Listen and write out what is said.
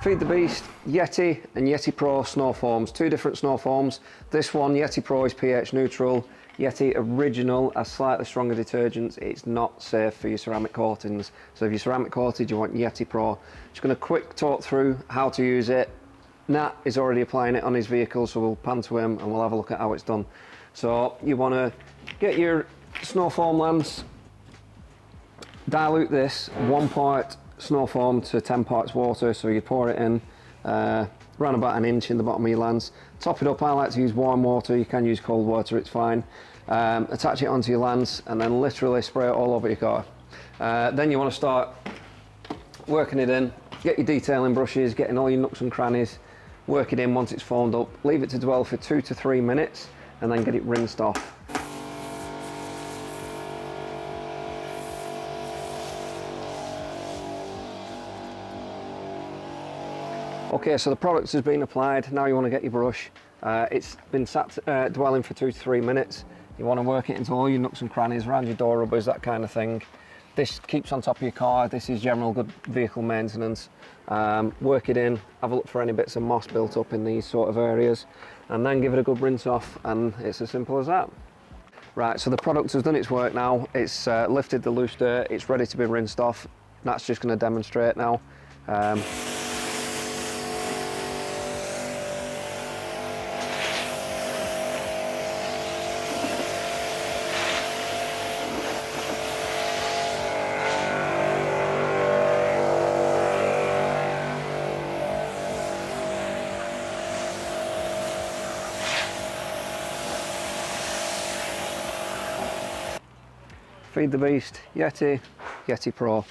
Feed the Beast, Yeti and Yeti Pro snow foams. Two different snow foams. This one, Yeti Pro, is pH neutral. Yeti Original has slightly stronger detergents. It's not safe for your ceramic coatings. So if you're ceramic coated, you want Yeti Pro. Just going to quick talk through how to use it. Nat is already applying it on his vehicle, so we'll pan to him and we'll have a look at how it's done. So you want to get your snow foam lens, dilute this 1 part snow foam to 10 parts water, so you pour it in around about 1 inch in the bottom of your lens. Top it up. I like to use warm water, you can use cold water, it's fine. Attach it onto your lens and then literally spray it all over your car. Then you want to start working it in, get your detailing brushes, getting all your nooks and crannies, work it in once it's foamed up, leave it to dwell for 2 to 3 minutes and then get it rinsed off. Okay, so the product has been applied. Now you want to get your brush. It's been sat dwelling for 2 to 3 minutes. You want to work it into all your nooks and crannies, around your door rubbers, that kind of thing. This keeps on top of your car. This is general good vehicle maintenance. Work it in, have a look for any bits of moss built up in these sort of areas, and then give it a good rinse off, and it's as simple as that. Right, so the product has done its work now. It's lifted the loose dirt. It's ready to be rinsed off. That's just going to demonstrate now. Feed the Beast, Yeti, Yeti Pro.